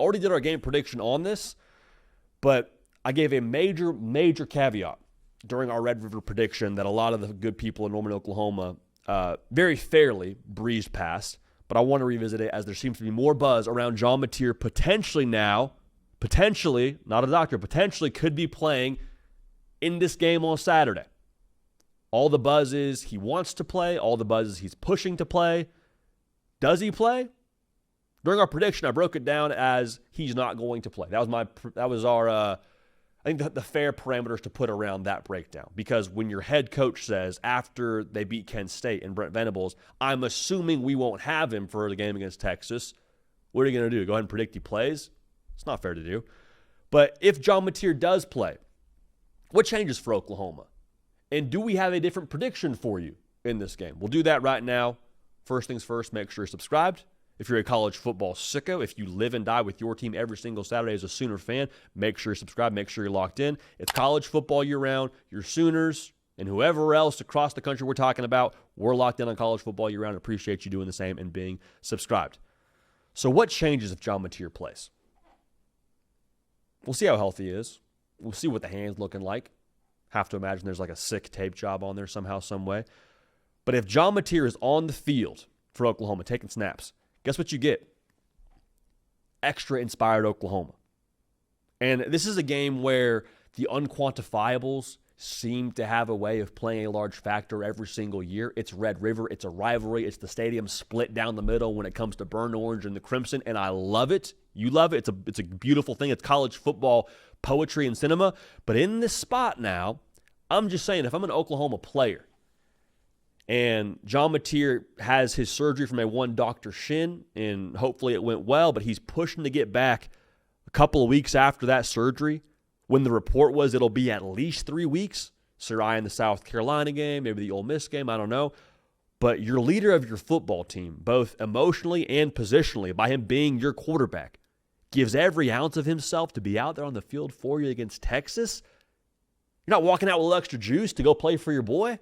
already did our game prediction on this, but I gave a major, major caveat during our Red River prediction that a lot of the good people in Norman, Oklahoma very fairly breezed past. But I want to revisit it as there seems to be more buzz around John Mateer potentially, not a doctor, potentially could be playing in this game on Saturday. All the buzz is he wants to play. All the buzz is he's pushing to play. Does he play? During our prediction, I broke it down as he's not going to play. That was our I think the fair parameters to put around that breakdown. Because when your head coach says after they beat Kent State and Brent Venables, I'm assuming we won't have him for the game against Texas, what are you going to do? Go ahead and predict he plays? It's not fair to do. But if John Mateer does play, what changes for Oklahoma? And do we have a different prediction for you in this game? We'll do that right now. First things first, make sure you're subscribed. If you're a college football sicko, if you live and die with your team every single Saturday as a Sooner fan, make sure you're subscribed, make sure you're locked in. It's college football year-round. Your Sooners and whoever else across the country we're talking about, we're locked in on college football year-round. Appreciate you doing the same and being subscribed. So what changes if John Mateer plays? We'll see how healthy he is. We'll see what the hand's looking like. Have to imagine there's like a sick tape job on there somehow, some way. But if John Mateer is on the field for Oklahoma taking snaps, guess what you get? Extra inspired Oklahoma. And this is a game where the unquantifiables seem to have a way of playing a large factor every single year. It's Red River. It's a rivalry. It's the stadium split down the middle when it comes to burnt orange and the crimson, and I love it. You love it. It's a beautiful thing. It's college football poetry and cinema. But in this spot now, I'm just saying, if I'm an Oklahoma player and John Mateer has his surgery from a one-doctor shin, and hopefully it went well, but he's pushing to get back a couple of weeks after that surgery, when the report was it'll be at least 3 weeks. Sarai in the South Carolina game, maybe the Ole Miss game, I don't know. But your leader of your football team, both emotionally and positionally, by him being your quarterback, gives every ounce of himself to be out there on the field for you against Texas. You're not walking out with a little extra juice to go play for your boy.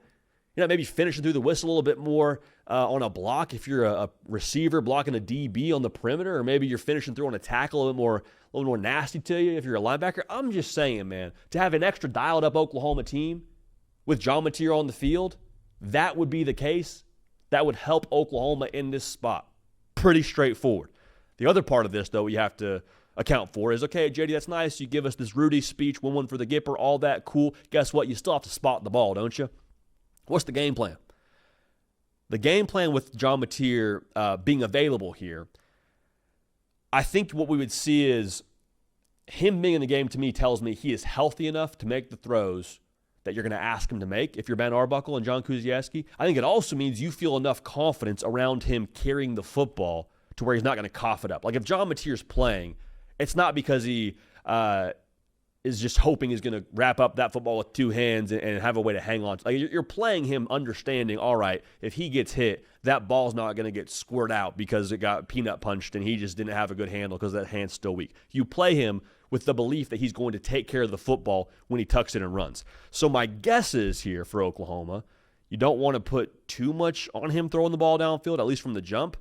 You're not maybe finishing through the whistle a little bit more on a block if you're a receiver blocking a DB on the perimeter, or maybe you're finishing through on a tackle a little more nasty to you if you're a linebacker. I'm just saying, man, to have an extra dialed-up Oklahoma team with John Mateer on the field, that would be the case. That would help Oklahoma in this spot. Pretty straightforward. The other part of this, though, you have to account for is, okay, JD, that's nice. You give us this Rudy speech, 1-1 for the Gipper, all that, cool. Guess what? You still have to spot the ball, don't you? What's the game plan? The game plan with John Mateer being available here, I think what we would see is him being in the game, to me, tells me he is healthy enough to make the throws that you're going to ask him to make if you're Ben Arbuckle and John Kuziaski. I think it also means you feel enough confidence around him carrying the football to where he's not going to cough it up. Like if John Mateer's playing, it's not because he is just hoping he's going to wrap up that football with two hands and have a way to hang on. Like you're playing him understanding, all right, if he gets hit, that ball's not going to get squirted out because it got peanut punched and he just didn't have a good handle because that hand's still weak. You play him with the belief that he's going to take care of the football when he tucks it and runs. So my guess is here for Oklahoma, you don't want to put too much on him throwing the ball downfield, at least from the jump.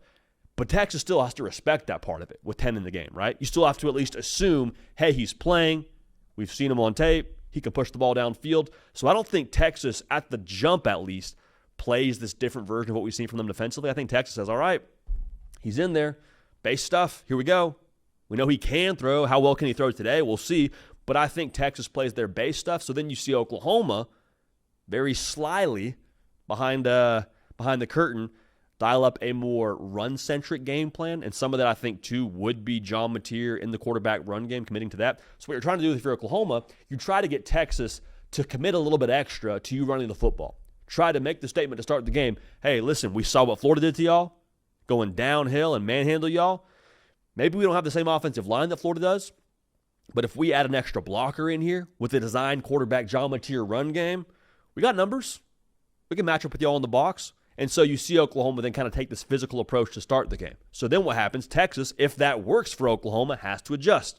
But Texas still has to respect that part of it with 10 in the game, right? You still have to at least assume, hey, he's playing. We've seen him on tape. He can push the ball downfield. So I don't think Texas, at the jump at least, plays this different version of what we've seen from them defensively. I think Texas says, all right, he's in there. Base stuff. Here we go. We know he can throw. How well can he throw today? We'll see. But I think Texas plays their base stuff. So then you see Oklahoma very slyly behind the curtain dial up a more run-centric game plan, and some of that I think, too, would be John Mateer in the quarterback run game, committing to that. So what you're trying to do if you're Oklahoma, you try to get Texas to commit a little bit extra to you running the football. Try to make the statement to start the game, hey, listen, we saw what Florida did to y'all, going downhill and manhandle y'all. Maybe we don't have the same offensive line that Florida does, but if we add an extra blocker in here with a designed quarterback John Mateer run game, we got numbers. We can match up with y'all in the box. And so you see Oklahoma then kind of take this physical approach to start the game. So then what happens? Texas, if that works for Oklahoma, has to adjust.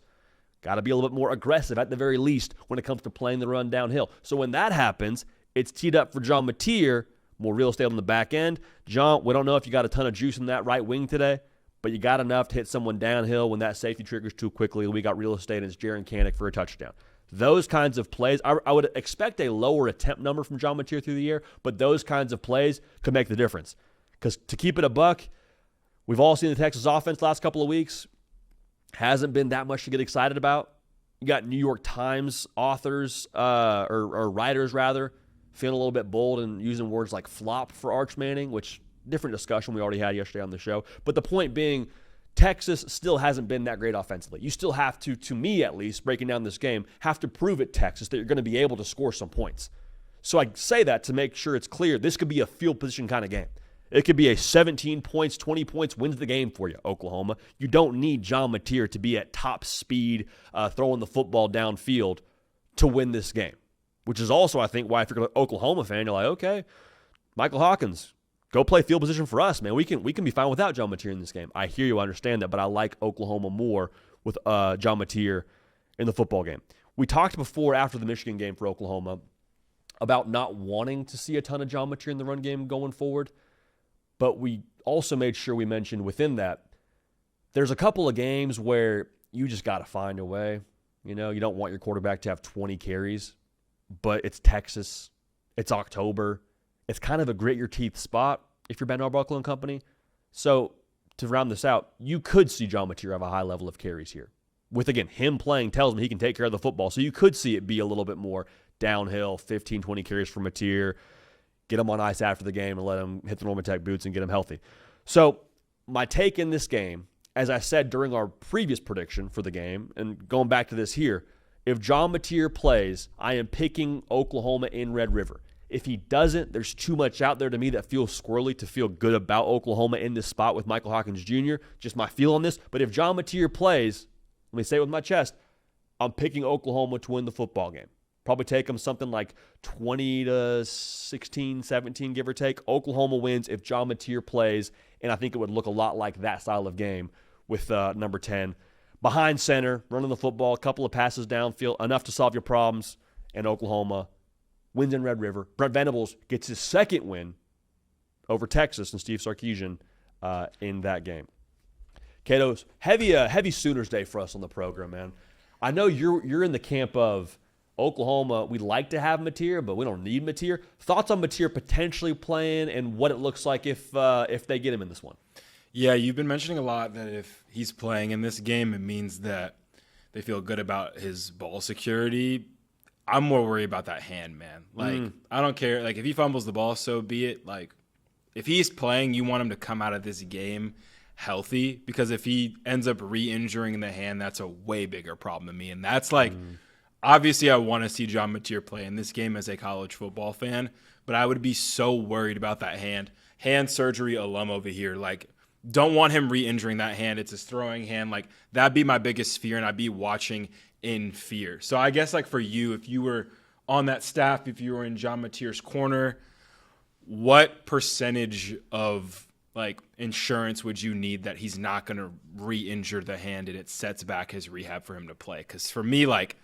Got to be a little bit more aggressive at the very least when it comes to playing the run downhill. So when that happens, it's teed up for John Mateer, more real estate on the back end. John, we don't know if you got a ton of juice in that right wing today, but you got enough to hit someone downhill when that safety triggers too quickly. We got real estate, and it's Jaron Kanek for a touchdown. Those kinds of plays, I would expect a lower attempt number from John Mateer through the air, but those kinds of plays could make the difference. Because to keep it a buck, we've all seen the Texas offense last couple of weeks. Hasn't been that much to get excited about. You got New York Times authors, or writers rather, feeling a little bit bold and using words like flop for Arch Manning, which different discussion we already had yesterday on the show. But the point being, Texas still hasn't been that great offensively. You still have to me at least, breaking down this game, have to prove at Texas that you're going to be able to score some points. So I say that to make sure it's clear this could be a field position kind of game. It could be a 17 points, 20 points wins the game for you, Oklahoma. You don't need John Mateer to be at top speed, throwing the football downfield to win this game, which is also, I think, why if you're an Oklahoma fan, you're like, okay, Michael Hawkins, go play field position for us, man. We can be fine without John Mateer in this game. I hear you, I understand that, but I like Oklahoma more with John Mateer in the football game. We talked before after the Michigan game for Oklahoma about not wanting to see a ton of John Mateer in the run game going forward, but we also made sure we mentioned within that there's a couple of games where you just got to find a way. You know, you don't want your quarterback to have 20 carries, but it's Texas. It's October. It's kind of a grit your teeth spot if you're Ben Arbuckle and company. So to round this out, you could see John Mateer have a high level of carries here. With, again, him playing tells me he can take care of the football. So you could see it be a little bit more downhill, 15, 20 carries for Mateer, get him on ice after the game and let him hit the Norman Tech boots and get him healthy. So my take in this game, as I said during our previous prediction for the game, and going back to this here, if John Mateer plays, I am picking Oklahoma in Red River. If he doesn't, there's too much out there to me that feels squirrely to feel good about Oklahoma in this spot with Michael Hawkins Jr. Just my feel on this. But if John Mateer plays, let me say it with my chest, I'm picking Oklahoma to win the football game. Probably take them something like 20-16, 17, give or take. Oklahoma wins if John Mateer plays, and I think it would look a lot like that style of game with number 10. Behind center, running the football, a couple of passes downfield, enough to solve your problems, and Oklahoma wins in Red River. Brent Venables gets his second win over Texas and Steve Sarkisian in that game. Cato's heavy Sooners day for us on the program, man. I know you're in the camp of Oklahoma, we'd like to have Mateer, but we don't need Mateer. Thoughts on Mateer potentially playing and what it looks like if they get him in this one? Yeah, you've been mentioning a lot that if he's playing in this game, it means that they feel good about his ball security. I'm more worried about that hand, man. Like, I don't care. Like, if he fumbles the ball, so be it. Like, if he's playing, you want him to come out of this game healthy, because if he ends up re-injuring the hand, that's a way bigger problem to me. And that's like, obviously I want to see John Mateer play in this game as a college football fan, but I would be so worried about that hand. Hand surgery alum over here. Like, don't want him re-injuring that hand. It's his throwing hand. Like, that'd be my biggest fear, and I'd be watching in fear. So I guess, like, for you, if you were on that staff, if you were in John Mateer's corner, what percentage of, like, insurance would you need that he's not going to re-injure the hand and it sets back his rehab for him to play? Because for me, like,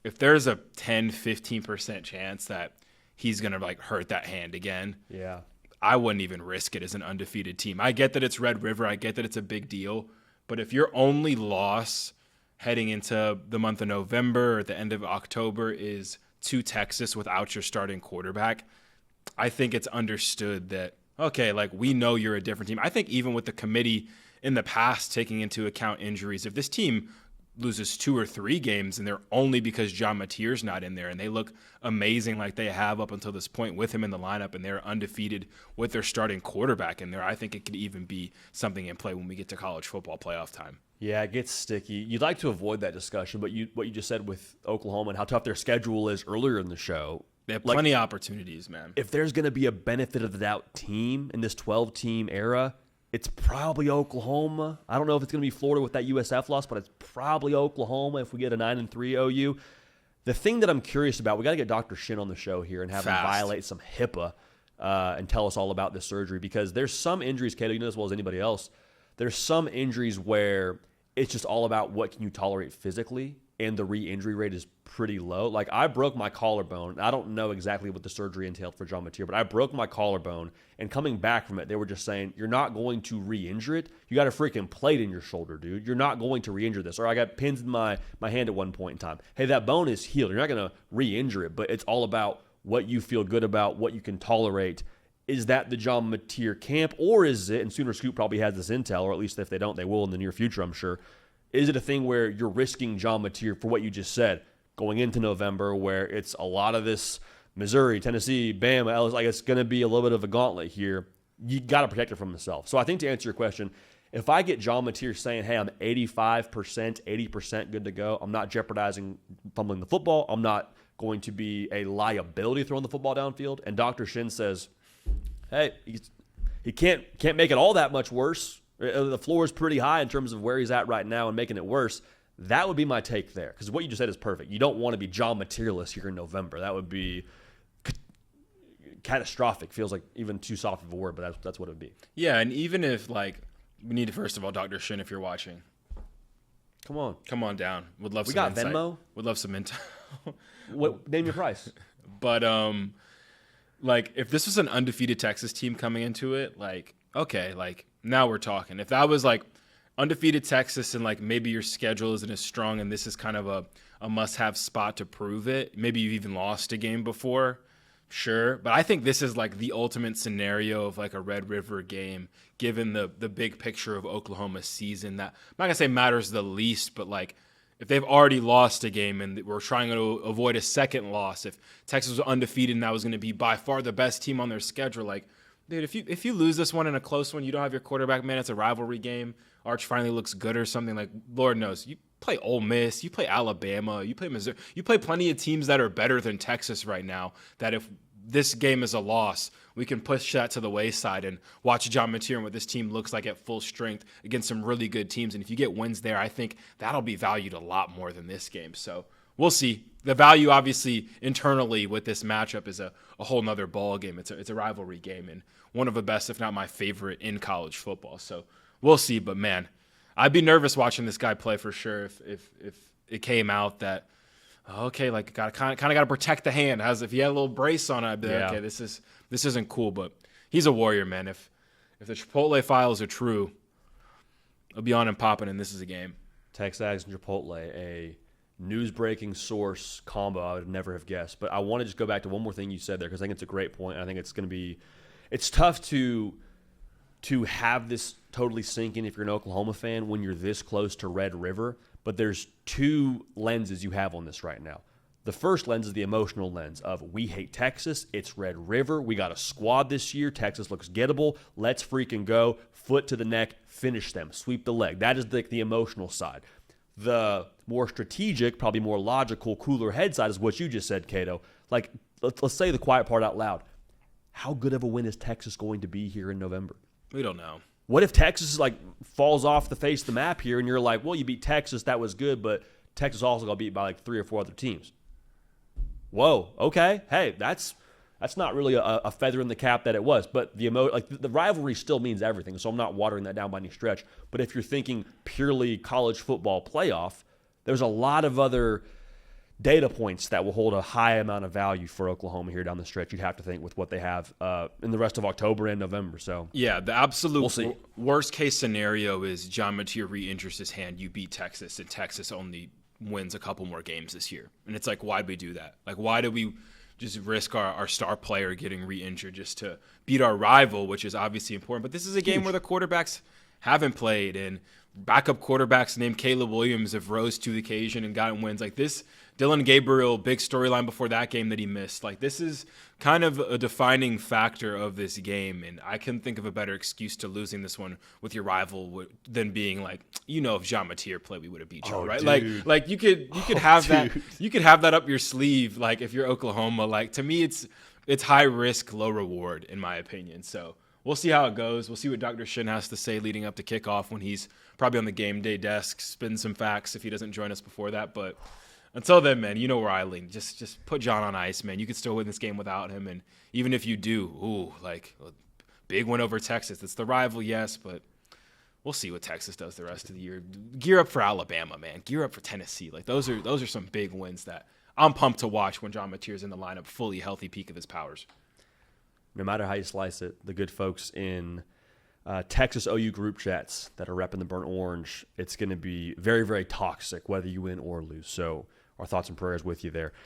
if there's a 10, 15% chance that he's going to, like, hurt that hand again, yeah, I wouldn't even risk it as an undefeated team. I get that it's Red River. I get that it's a big deal. But if your only loss heading into the month of November or the end of October is to Texas without your starting quarterback, I think it's understood that, okay, like, we know you're a different team. I think even with the committee in the past taking into account injuries, if this team loses 2 or 3 games and they're only because John Mateer's not in there and they look amazing like they have up until this point with him in the lineup and they're undefeated with their starting quarterback in there, I think it could even be something in play when we get to college football playoff time. Yeah, it gets sticky. You'd like to avoid that discussion, but what you just said with Oklahoma and how tough their schedule is earlier in the show. They have plenty of opportunities, man. If there's going to be a benefit of the doubt team in this 12-team era, it's probably Oklahoma. I don't know if it's going to be Florida with that USF loss, but it's probably Oklahoma if we get a 9-3 OU. The thing that I'm curious about, we got to get Dr. Shin on the show here and have him violate some HIPAA and tell us all about this surgery, because there's some injuries, Cato, you know as well as anybody else, there's some injuries where it's just all about what can you tolerate physically, and the re-injury rate is pretty low. Like, I broke my collarbone. I don't know exactly what the surgery entailed for John Mateer, but I broke my collarbone, and coming back from it, they were just saying, you're not going to re-injure it. You got a freaking plate in your shoulder, dude. You're not going to re-injure this. Or I got pins in my hand at one point in time. Hey, that bone is healed. You're not going to re-injure it, but it's all about what you feel good about, what you can tolerate. Is that the John Mateer camp, or is it, and Sooner Scoop probably has this intel, or at least if they don't, they will in the near future, I'm sure. Is it a thing where you're risking John Mateer for what you just said going into November, where it's a lot of this Missouri, Tennessee, Bama, like it's going to be a little bit of a gauntlet here. You got to protect it from himself. So I think to answer your question, if I get John Mateer saying, hey, I'm 85%, 80% good to go, I'm not jeopardizing fumbling the football, I'm not going to be a liability throwing the football downfield, and Dr. Shin says, hey, he can't make it all that much worse. The floor is pretty high in terms of where he's at right now and making it worse. That would be my take there, because what you just said is perfect. You don't want to be John Mateerless here in November. That would be catastrophic. Feels like even too soft of a word, but that's what it would be. Yeah, and even if, like, we need to, first of all, Dr. Shin, if you're watching, come on down. Would love some insight. We got Venmo? Would love some intel. Name your price. But, like, if this was an undefeated Texas team coming into it, like, okay, like, now we're talking. If that was, like, undefeated Texas and, like, maybe your schedule isn't as strong and this is kind of a must-have spot to prove it, maybe you've even lost a game before, sure. But I think this is, like, the ultimate scenario of, like, a Red River game, given the big picture of Oklahoma's season that, I'm not going to say matters the least, but, like, if they've already lost a game and we're trying to avoid a second loss, if Texas was undefeated and that was going to be by far the best team on their schedule, like, dude, if you lose this one in a close one, you don't have your quarterback, man, it's a rivalry game. Arch finally looks good or something, like, Lord knows. You play Ole Miss, you play Alabama, you play Missouri, you play plenty of teams that are better than Texas right now, that if this game is a loss, we can push that to the wayside and watch John Mateer and what this team looks like at full strength against some really good teams. And if you get wins there, I think that'll be valued a lot more than this game. So we'll see. The value, obviously, internally with this matchup is a whole nother ball game. It's a rivalry game and one of the best, if not my favorite, in college football. So we'll see. But, man, I'd be nervous watching this guy play for sure if it came out that, okay, like, kind of got to protect the hand. As if he had a little brace on it, I'd be like, okay, this isn't cool. But he's a warrior, man. If the Chipotle files are true, I'll be on and popping, and this is a game. Texas and Chipotle, a news-breaking source combo I would never have guessed. But I want to just go back to one more thing you said there, because I think it's a great point. I think it's going to be – it's tough to have this totally sink in if you're an Oklahoma fan when you're this close to Red River. But there's two lenses you have on this right now. The first lens is the emotional lens of we hate Texas. It's Red River. We got a squad this year. Texas looks gettable. Let's freaking go. Foot to the neck. Finish them. Sweep the leg. That is the emotional side. The more strategic, probably more logical, cooler head side is what you just said, Cato. Like, let's say the quiet part out loud. How good of a win is Texas going to be here in November? We don't know. What if Texas falls off the face of the map here and you're like, well, you beat Texas, that was good, but Texas also got beat by 3 or 4 other teams. Whoa, okay. Hey, that's not really a feather in the cap that it was, but the rivalry still means everything, so I'm not watering that down by any stretch. But if you're thinking purely college football playoff, there's a lot of other data points that will hold a high amount of value for Oklahoma here down the stretch, you'd have to think, with what they have in the rest of October and November. So yeah, the absolute worst case scenario is John Mateer re-injures his hand, you beat Texas, and Texas only wins a couple more games this year. And it's like, why'd we do that? Like, why do we just risk our star player getting re-injured just to beat our rival, which is obviously important? But this is a game where the quarterbacks haven't played, and backup quarterbacks named Caleb Williams have rose to the occasion and gotten wins. Like this, Dylan Gabriel, big storyline before that game that he missed. Like, this is kind of a defining factor of this game, and I couldn't think of a better excuse to losing this one with your rival than being like, if Jean Mateer played, we would have beat you, right? Dude. Like you could have that. You could have that up your sleeve. Like, if you're Oklahoma, like, to me, it's high risk, low reward, in my opinion. So we'll see how it goes. We'll see what Dr. Shin has to say leading up to kickoff when he's probably on the game day desk, spin some facts if he doesn't join us before that. But until then, man, you know where I lean. Just put John on ice, man. You could still win this game without him. And even if you do, big win over Texas. It's the rival, yes, but we'll see what Texas does the rest of the year. Gear up for Alabama, man. Gear up for Tennessee. Like those are some big wins that I'm pumped to watch when John Mateer's in the lineup, fully healthy, peak of his powers. No matter how you slice it, the good folks in Texas OU group chats that are repping the burnt orange, it's going to be very, very toxic whether you win or lose. So our thoughts and prayers with you there.